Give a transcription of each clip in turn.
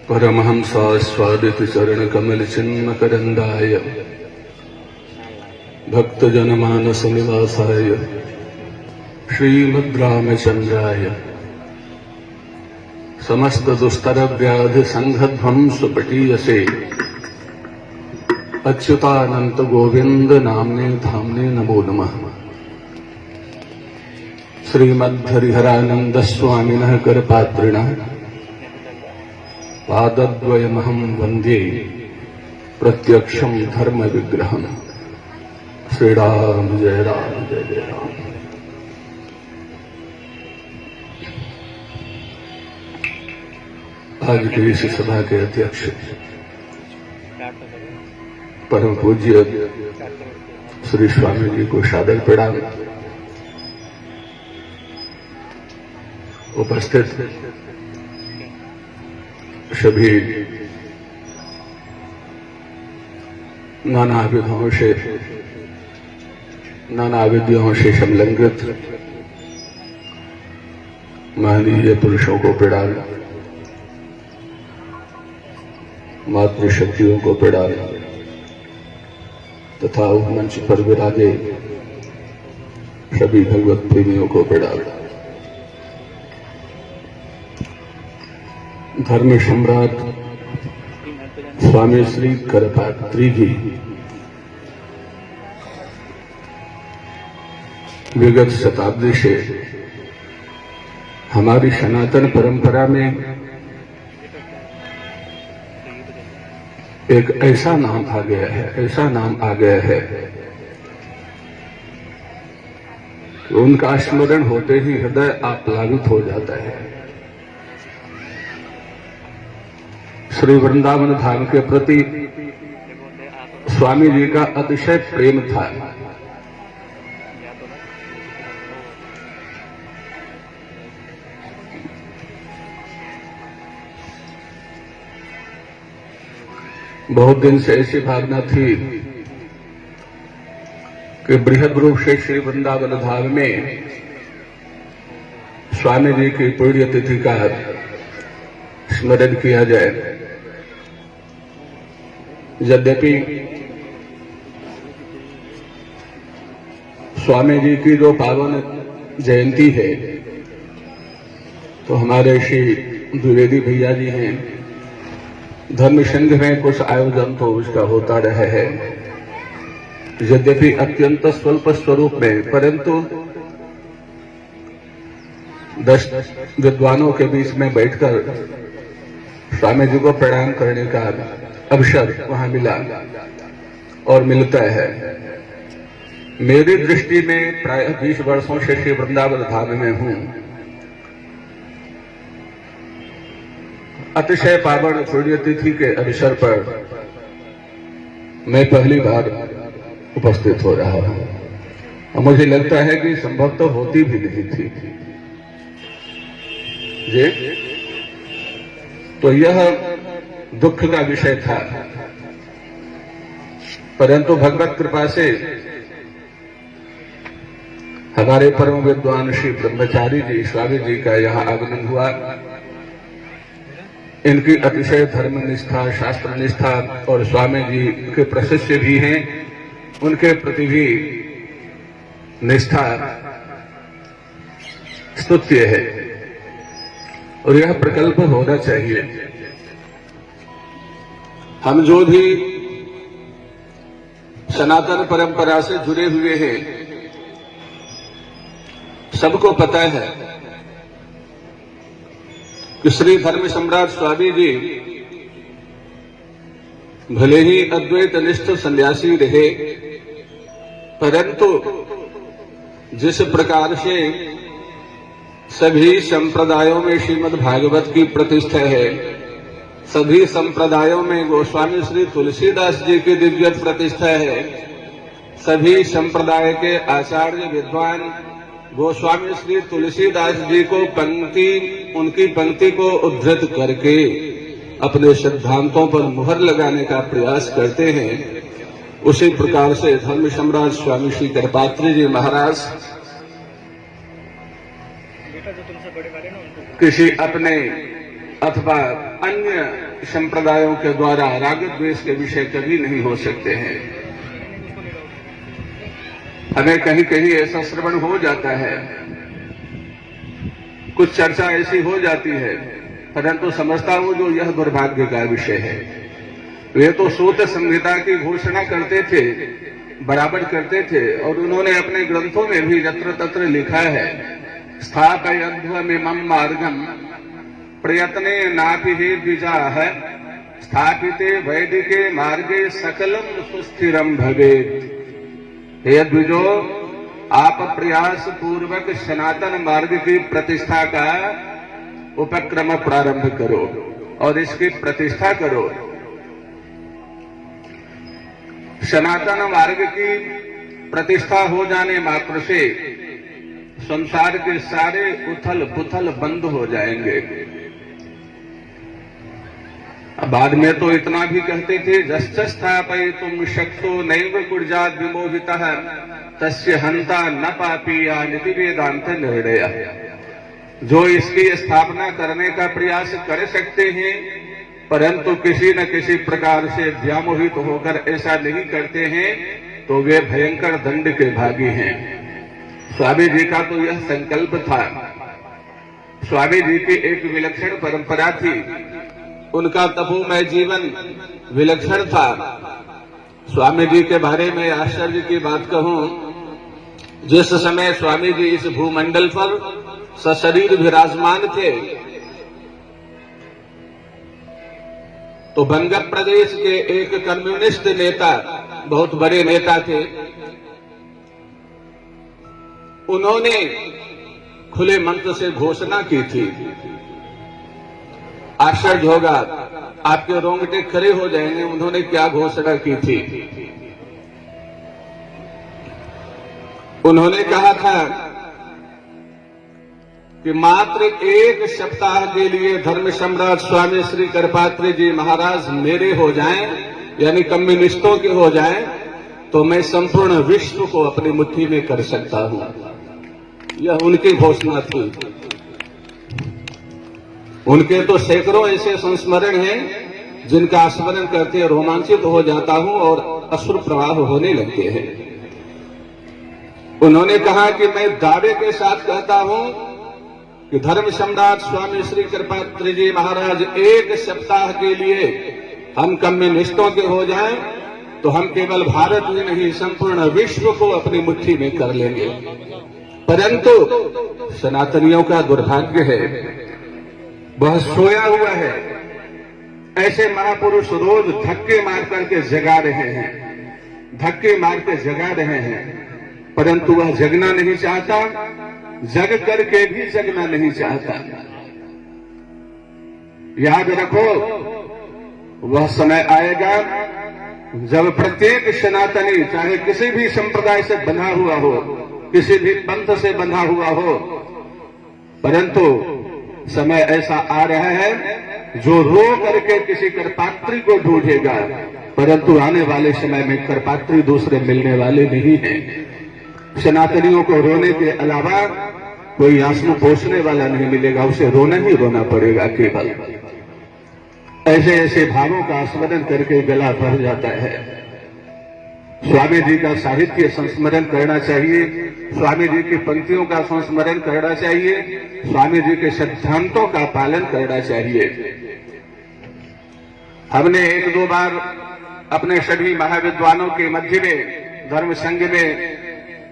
परमहंसास्वादित चरण कमल चिन्म करंदाय भक्त जनमानस निवासाय श्रीमद् रामचंद्राय समस्त दुस्तर व्याधि संघध्वंस पटीयसे अच्युतानंत गोविंद नामने धामने नमो नमः। श्रीमद्हरिहरानंद स्वामिनः करपात्रिणः पादद्वयमहं वंदे प्रत्यक्षं धर्म विग्रहम्। श्री राम जय राम। आज की इस सभा के अध्यक्ष परम पूज्य श्री स्वामी जी को सादर प्रणाम। उपस्थित सभी नाना विधियों से संलग्नित महनीय पुरुषों को प्रणाम, मातृशक्तियों को प्रणाम तथा उस मंच पर विराजे सभी भगवत प्रेमियों को प्रणाम। धर्म सम्राट स्वामी श्री करपात्री जी विगत शताब्दी से हमारी सनातन परंपरा में एक ऐसा नाम आ गया है कि उनका स्मरण होते ही हृदय आप्लावित हो जाता है। श्री वृंदावन धाम के प्रति स्वामी जी का अतिशय प्रेम था। बहुत दिन से ऐसी भावना थी कि बृहद रूप से श्री वृंदावन धाम में स्वामी जी की पुण्यतिथि का स्मरण किया जाए। यद्यपि स्वामी जी की जो पावन जयंती है तो हमारे श्री द्विवेदी भैया जी हैं, धर्म संघ में कुछ आयोजन तो उसका होता रहा है, यद्यपि अत्यंत स्वल्प स्वरूप में, परंतु 10 विद्वानों के बीच में बैठकर स्वामी जी को प्रणाम करने का अवसर वहां मिला और मिलता है। मेरी दृष्टि में प्राय 20 वर्षों से श्री वृंदावन धाम में हूं। अतिशय पावन पुण्यतिथि के अवसर पर मैं पहली बार उपस्थित हो रहा हूं और मुझे लगता है कि संभव तो होती भी नहीं थी जी। तो यह दुख का विषय था, परंतु भगवत कृपा से हमारे परम विद्वान श्री ब्रह्मचारी जी स्वामी जी का यहां आगमन हुआ। इनकी अतिशय धर्म निष्ठा, शास्त्र निष्ठा और स्वामी जी के प्रशिष्य भी हैं, उनके प्रति भी निष्ठा स्तुत्य है और यह प्रकल्प होना चाहिए। हम जो भी सनातन परंपरा से जुड़े हुए हैं सबको पता है कि श्री धर्म सम्राट स्वामी जी भले ही अद्वैत निष्ठ सन्यासी रहे, परंतु जिस प्रकार से सभी संप्रदायों में श्रीमद् भागवत की प्रतिष्ठा है, सभी संप्रदायों में गोस्वामी श्री तुलसीदास जी की दिव्य प्रतिष्ठा है, सभी संप्रदाय के आचार्य विद्वान गोस्वामी श्री तुलसीदास जी को उनकी पंक्ति को उद्धृत करके अपने सिद्धांतों पर मुहर लगाने का प्रयास करते हैं, उसी प्रकार से धर्म सम्राट स्वामी श्री करपात्री जी महाराज किसी अपने अथवा अन्य संप्रदायों के द्वारा राग द्वेष के विषय कभी नहीं हो सकते हैं। हमें कहीं कहीं ऐसा श्रवण हो जाता है, कुछ चर्चा ऐसी हो जाती है, परंतु समझता हूं जो यह दुर्भाग्य का विषय है। वे तो सूत संहिता की घोषणा करते थे, बराबर करते थे, और उन्होंने अपने ग्रंथों में भी यत्र तत्र लिखा है, स्थापयध्वमिमं मार्गम प्रयत्ने नापि द्विजाः स्थापिते वैदिके मार्गे सकलम सुस्थिरम भवेत्। हे द्विजो, आप प्रयास पूर्वक सनातन मार्ग की प्रतिष्ठा का उपक्रम प्रारंभ करो और इसकी प्रतिष्ठा करो। सनातन मार्ग की प्रतिष्ठा हो जाने मात्र से संसार के सारे उथल पुथल बंद हो जाएंगे। बाद में तो इतना भी कहते थे, जश्च स्थापयितुं शक्तो नैव कुर्याद् विमोहितः तस्य हंता न पापीया नीति वेदांत निर्णय। जो इसकी स्थापना करने का प्रयास कर सकते हैं परंतु किसी न किसी प्रकार से व्यामोहित होकर ऐसा नहीं करते हैं तो वे भयंकर दंड के भागी हैं। स्वामी जी का तो यह संकल्प था। स्वामी जी की एक विलक्षण परंपरा थी, उनका तपोमय जीवन विलक्षण था। स्वामी जी के बारे में आश्चर्य की बात कहूं, जिस समय स्वामी जी इस भूमंडल पर सशरीर विराजमान थे तो बंग प्रदेश के एक कम्युनिस्ट नेता, बहुत बड़े नेता थे, उन्होंने खुले मंत्र से घोषणा की थी। आश्चर्य होगा, आपके रोंगटे खड़े हो जाएंगे। उन्होंने क्या घोषणा की थी? उन्होंने कहा था कि मात्र एक सप्ताह के लिए धर्म सम्राट स्वामी श्री करपात्री जी महाराज मेरे हो जाएं, यानी कम्युनिस्टों के हो जाएं, तो मैं संपूर्ण विश्व को अपनी मुट्ठी में कर सकता हूं। यह उनकी घोषणा थी। उनके तो सैकड़ों ऐसे संस्मरण हैं जिनका स्मरण करते रोमांचित हो जाता हूं और अश्रु प्रवाह होने लगते हैं। उन्होंने कहा कि मैं दावे के साथ कहता हूं कि धर्म सम्राट स्वामी श्री कृपात्री जी महाराज एक सप्ताह के लिए हम कम्युनिस्टों के हो जाएं तो हम केवल भारत ही नहीं संपूर्ण विश्व को अपनी मुट्ठी में कर लेंगे। परंतु सनातनियों का दुर्भाग्य है, वह सोया हुआ है। ऐसे महापुरुष रोज धक्के मार करके जगा रहे हैं, धक्के मार के जगा रहे हैं, परंतु वह जगना नहीं चाहता, जग करके भी जगना नहीं चाहता। याद रखो, वह समय आएगा जब प्रत्येक सनातनी, चाहे किसी भी संप्रदाय से बंधा हुआ हो, किसी भी पंथ से बंधा हुआ हो, परंतु समय ऐसा आ रहा है जो रो करके किसी करपात्री को ढूंढेगा, परंतु आने वाले समय में करपात्री दूसरे मिलने वाले नहीं हैं। सनातनियों को रोने के अलावा कोई आंसू पोंछने वाला नहीं मिलेगा, उसे रोना ही रोना पड़ेगा केवल। ऐसे ऐसे भावों का स्मरण करके गला भर जाता है। स्वामी जी का साहित्य संस्मरण करना चाहिए, स्वामी जी की पंक्तियों का संस्मरण करना चाहिए, स्वामी जी के सिद्धांतों का पालन करना चाहिए। हमने एक दो बार अपने सभी महाविद्वानों के मध्य में धर्म संघ में,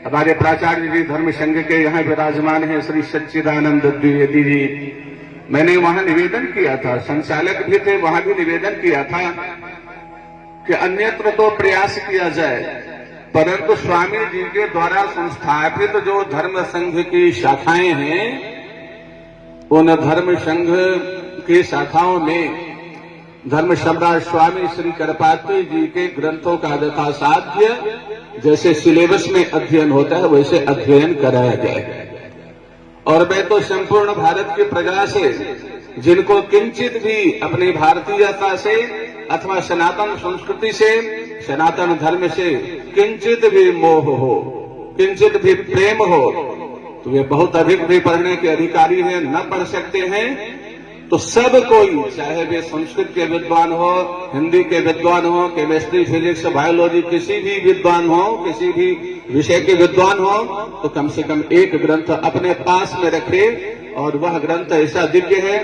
हमारे प्राचार्य जी धर्म संघ के यहाँ विराजमान हैं श्री सच्चिदानंद द्विवेदी जी, मैंने वहां निवेदन किया था, संचालक भी थे, वहां भी निवेदन किया था कि अन्यत्र तो प्रयास किया जाए, परंतु स्वामी जी के द्वारा संस्थापित जो धर्म संघ की शाखाएं हैं, उन धर्म संघ की शाखाओं में धर्म सम्राट स्वामी श्री करपात्री जी के ग्रंथों का यथासाध्य जैसे सिलेबस में अध्ययन होता है वैसे अध्ययन कराया जाए। और मैं तो संपूर्ण भारत की प्रजा से, जिनको किंचित भी अपनी भारतीयता से अथवा सनातन संस्कृति से, सनातन धर्म से किंचित भी मोह हो, किंचित भी प्रेम हो, तो वे बहुत अधिक भी पढ़ने के अधिकारी हैं, न पढ़ सकते हैं तो सब कोई, चाहे वे संस्कृत के विद्वान हो, हिंदी के विद्वान हो, केमिस्ट्री, फिजिक्स, बायोलॉजी, किसी भी विद्वान हो, किसी भी विषय के विद्वान हो, तो कम से कम एक ग्रंथ अपने पास में रखे। और वह ग्रंथ ऐसा दिव्य है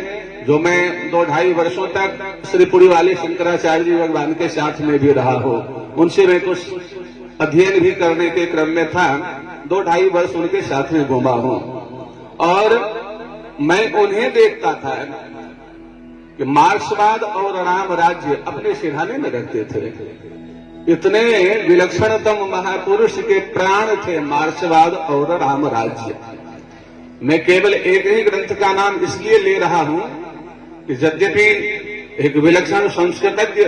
जो मैं 2-2.5 वर्षों तक श्री पुरी वाले शंकराचार्य जी भगवान के साथ में भी रहा हो। उनसे मैं कुछ अध्ययन भी करने के क्रम में था, 2-2.5 वर्ष उनके साथ में घूमा हूं। और मैं उन्हें देखता था कि मार्क्सवाद और राम राज्य अपने सिरहाने में रखते थे। इतने विलक्षणतम महापुरुष के प्राण थे मार्क्सवाद और राम राज्य। मैं केवल एक ही ग्रंथ का नाम इसलिए ले रहा हूं कि यद्यपि एक विलक्षण संस्कृतज्ञ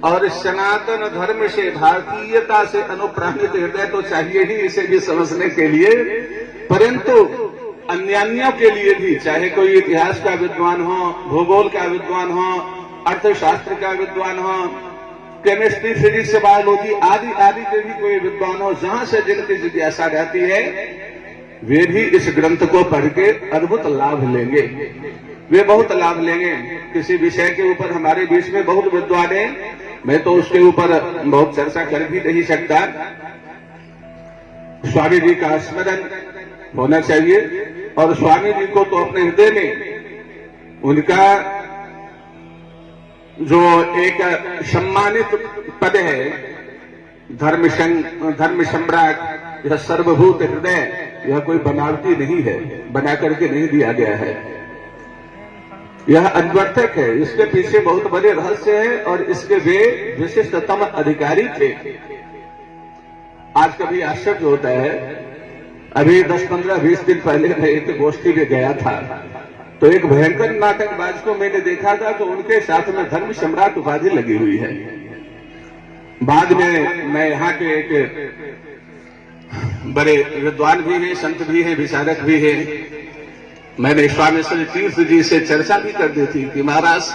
और सनातन धर्म से, भारतीयता से अनुप्राणित हृदय तो चाहिए ही इसे भी समझने के लिए, परंतु अन्यान्यों के लिए भी, चाहे कोई इतिहास का विद्वान हो, भूगोल का विद्वान हो, अर्थशास्त्र का विद्वान हो, केमिस्ट्री, फिजिक्स, बायोलॉजी आदि आदि के भी कोई विद्वान हो, जहां से जिनकी जिज्ञासा रहती है, वे भी इस ग्रंथ को पढ़ के अद्भुत लाभ लेंगे। वे बहुत लाभ लेंगे। किसी विषय के ऊपर हमारे बीच में बहुत विद्वान है, मैं तो उसके ऊपर बहुत चर्चा कर भी नहीं सकता। स्वामी जी का स्मरण होना चाहिए और स्वामी जी को तो अपने हृदय में उनका जो एक सम्मानित पद है, धर्म सम्राट, यह सर्वभूत हृदय, यह कोई बनावटी नहीं है, बना करके नहीं दिया गया है, यह अनवर्थक है। इसके पीछे बहुत बड़े रहस्य है और इसके वे विशिष्टतम अधिकारी थे। आज कभी आश्चर्य होता है, अभी 10, 15, 20 दिन पहले मैं एक गोष्ठी में गया था, तो एक भयंकर नाटकबाज को मैंने देखा था, तो उनके साथ में धर्म सम्राट उपाधि लगी हुई है। बाद में मैं यहाँ के एक बड़े विद्वान भी हैं, संत भी हैं, विचारक भी हैं, मैंने स्वामी श्री तीर्थ जी से चर्चा भी कर दी थी कि महाराज,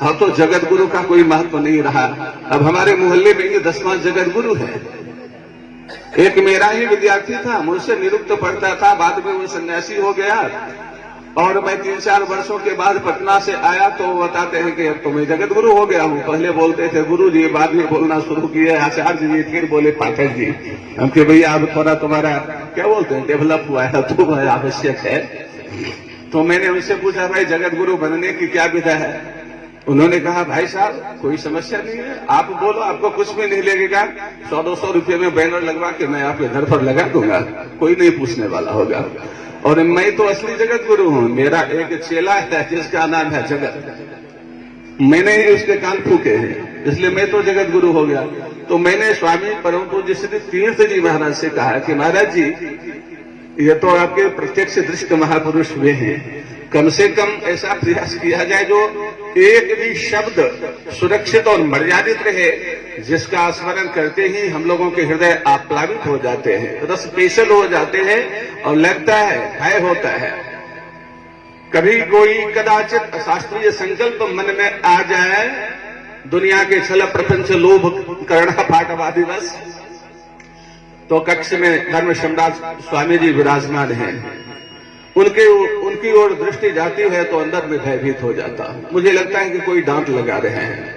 अब तो जगत गुरु का कोई महत्व नहीं रहा, अब हमारे मोहल्ले में ये 10वां जगत गुरु है। एक मेरा ही विद्यार्थी था, मुझसे निरुक्त पढ़ता था, बाद में वो सन्यासी हो गया और मैं 3-4 वर्षों के बाद पटना से आया तो वो बताते हैं कि अब तो मैं जगत गुरु हो गया हूँ। पहले बोलते थे गुरु जी, बाद में बोलना शुरू किए आचार्य जी, फिर बोले पाठक जी। हम कि भैया अब थोड़ा तुम्हारा क्या बोलते हैं डेवलप हुआ है, तो आवश्यक है। तो मैंने उनसे पूछा, भाई जगत गुरु बनने की क्या विधा है? उन्होंने कहा, भाई साहब कोई समस्या नहीं है, आप बोलो, आपको कुछ भी नहीं लगेगा, 100-200 रुपये में बैनर लगवा के मैं आपके घर पर लगा दूंगा, कोई नहीं पूछने वाला होगा। और मैं तो असली जगत गुरु हूं, मेरा एक चेला है जिसका नाम है जगत, मैंने ही उसके कान फूके हैं, इसलिए मैं तो जगत गुरु हो गया। तो मैंने स्वामी परम पूज्य श्री तीर्थ जी महाराज से कहा कि महाराज जी, ये तो आपके प्रत्यक्ष दृष्ट महापुरुष हुए हैं, कम से कम ऐसा प्रयास किया जाए जो एक भी शब्द सुरक्षित और मर्यादित रहे, जिसका स्मरण करते ही हम लोगों के हृदय आप्लावित हो जाते हैं, रस पेशल हो जाते हैं और लगता है, भय होता है। कभी कोई कदाचित शास्त्रीय संकल्प मन में आ जाए, दुनिया के छल प्रपंच लोभ करुणा पाटवादी बस, तो कक्ष में धर्म सम्राट स्वामी जी विराजमान हैं, उनकी ओर दृष्टि जाती है तो अंदर में भयभीत हो जाता। मुझे लगता है कि कोई डांट लगा रहे हैं।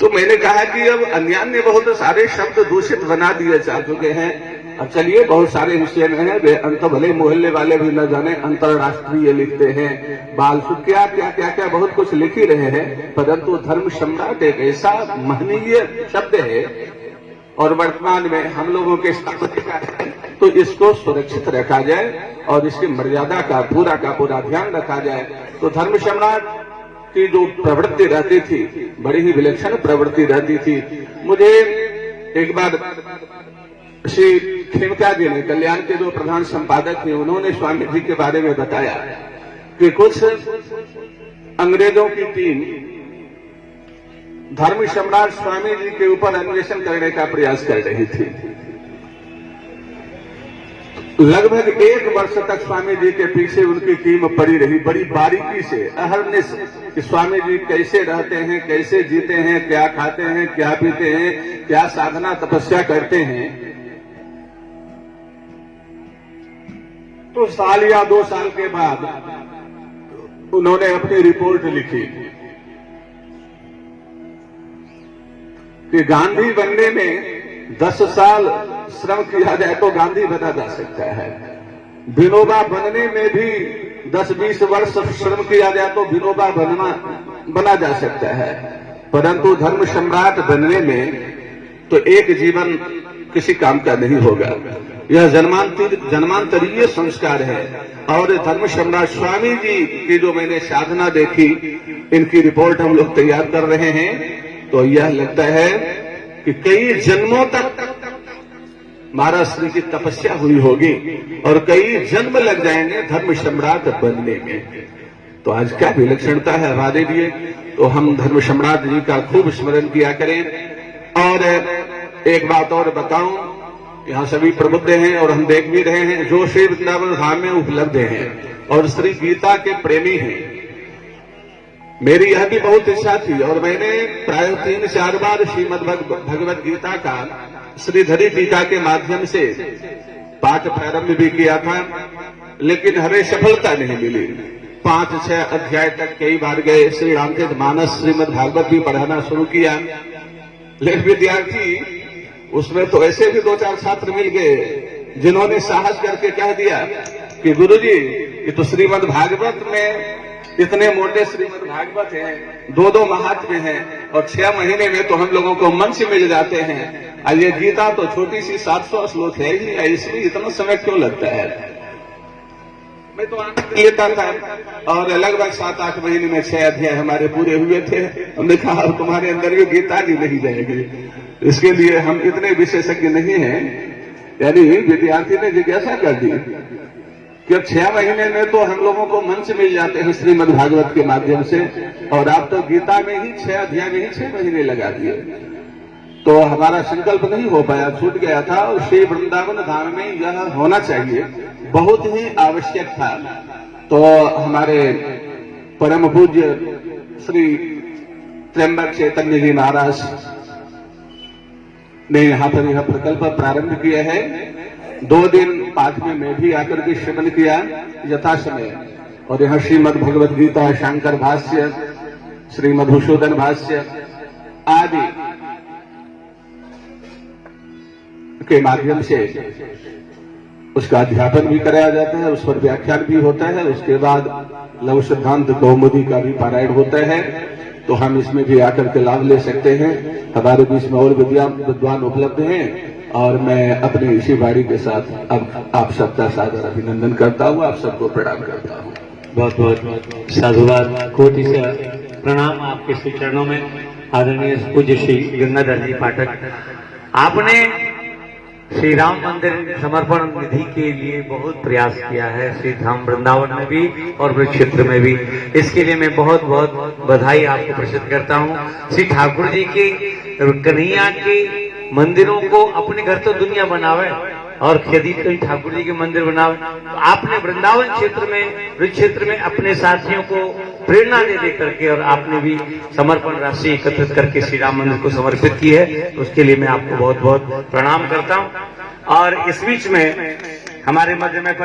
तो मैंने कहा कि अब अन्यान्य बहुत सारे शब्द दूषित बना दिए जा चुके हैं। अब चलिए, बहुत सारे विषय में है, वे अंत भले मोहल्ले वाले भी न जाने, अंतरराष्ट्रीय लिखते हैं, बाल सुख क्या क्या क्या क्या बहुत कुछ लिख ही रहे हैं, परंतु धर्म सम्राट एक ऐसा महनीय शब्द है और वर्तमान में हम लोगों के सामने, तो इसको सुरक्षित रखा जाए और इसकी मर्यादा का पूरा ध्यान रखा जाए। तो धर्म सम्राट की जो प्रवृत्ति रहती थी, बड़ी ही विलक्षण प्रवृत्ति रहती थी। मुझे एक बार श्री खेमका जी ने, कल्याण के जो प्रधान संपादक थे, उन्होंने स्वामी जी के बारे में बताया कि कुछ अंग्रेजों की टीम धर्म सम्राट स्वामी जी के ऊपर अन्वेषण करने का प्रयास कर रही थी। लगभग 1 वर्ष तक स्वामी जी के पीछे उनकी टीम पड़ी रही, बड़ी बारीकी से, अहरनिश, कि स्वामी जी कैसे रहते हैं, कैसे जीते हैं, क्या खाते हैं, क्या पीते हैं, क्या साधना तपस्या करते हैं। तो साल या 2 साल के बाद उन्होंने अपनी रिपोर्ट लिखी कि गांधी बनने में 10 साल श्रम किया जाए तो गांधी बना जा सकता है, विनोबा बनने में भी 10-20 वर्ष श्रम किया जाए तो विनोबा बना जा सकता है, परंतु धर्म सम्राट बनने में तो एक जीवन किसी काम का नहीं होगा। यह जन्मांतरीय संस्कार है। और धर्म सम्राट स्वामी जी की जो मैंने साधना देखी, इनकी रिपोर्ट हम लोग तैयार कर रहे हैं, तो यह लगता है कि कई जन्मों तक महाराज श्री की तपस्या हुई होगी और कई जन्म लग जाएंगे धर्म सम्राट बनने में। तो आज क्या विलक्षणता है हमारे लिए, तो हम धर्म सम्राट जी का खूब स्मरण किया करें। और एक बात और बताऊं, यहाँ सभी प्रबुद्ध हैं और हम देख भी रहे हैं जो श्री वृंदावन धाम में उपलब्ध हैं और श्री गीता के प्रेमी हैं। मेरी यह भी बहुत इच्छा थी और मैंने प्राय 3-4 बार श्रीमद् भगवद गीता का श्रीधरी टीका के माध्यम से पाठ प्रारंभ भी किया था, लेकिन हमें सफलता नहीं मिली। 5-6 अध्याय तक कई बार गए, श्री रामचरित मानस श्रीमद् भागवत भी पढ़ाना शुरू किया, लेकिन विद्यार्थी उसमें तो ऐसे भी 2-4 छात्र मिल गए जिन्होंने साहस करके कह दिया कि गुरुजी ये तो श्रीमद् भागवत में इतने मोटे श्रीमद् भागवत हैं, 2-2 महात्म्य हैं और 6 महीने में तो हम लोगों को मंच मिल जाते हैं, और ये गीता तो छोटी सी 700 श्लोक है ही, इसमें इतना समय क्यों लगता है। मैं तो आनंद लेता था और लगभग 7-8 महीने में 6 अध्याय हमारे पूरे हुए थे। हमने कहा अब तुम्हारे अंदर भी गीता जी नहीं जाएगी, इसके लिए हम इतने विशेषज्ञ नहीं हैं। यानी विद्यार्थी ने जिज्ञासा कर दी कि अब 6 महीने में तो हम लोगों को मंच मिल जाते हैं श्रीमद् भागवत के माध्यम से, और आप तो गीता में ही 6 अध्याय में ही 6 महीने लगा दिए। तो हमारा संकल्प नहीं हो पाया, छूट गया था। और श्री वृंदावन धाम में यह होना चाहिए, बहुत ही आवश्यक था। तो हमारे परम पूज्य श्री त्र्यंबक चैतन्य जी महाराज ने यहाँ पर यह प्रकल्प प्रारंभ किया है। 2 दिन पाठ में मैं भी आकर के श्रवण किया यथासमय, और यहाँ श्रीमद् भगवद गीता शंकर भाष्य, श्री मधुसूदन भाष्य आदि के माध्यम से उसका अध्यापन भी कराया जाता है, उस पर व्याख्यान भी होता है। उसके बाद लघु सिद्धांत कौमुदी का भी पारायण होता है, तो हम इसमें भी आकर के लाभ ले सकते हैं। हमारे बीच में और विद्वान उपलब्ध हैं, और मैं अपनी इसी वाणी के साथ अब आप सबका सादर अभिनंदन करता हूँ, आप सबको प्रणाम करता हूँ। बहुत बहुत साधुवाद, कोटि से प्रणाम आपके श्री चरणों में। आदरणीय पूज्य श्री गंगाधर जी पाठक, आपने श्री राम मंदिर समर्पण निधि के लिए बहुत प्रयास किया है, श्री धाम वृंदावन में भी और ब्रज क्षेत्र में भी। इसके लिए मैं बहुत बहुत बधाई आपको प्रस्तुत करता हूँ। श्री ठाकुर जी के कन्हैया के मंदिरों को अपने घर तो दुनिया बनावे और खरीद कर ठाकुर जी के मंदिर बनावे। तो आपने वृंदावन क्षेत्र में, ब्रज क्षेत्र में अपने साथियों को प्रेरणा दे करके और आपने भी समर्पण राशि एकत्रित करके श्री राम मंदिर को समर्पित की है, तो उसके लिए मैं आपको बहुत बहुत प्रणाम करता हूँ। और इस बीच में हमारे मध्य में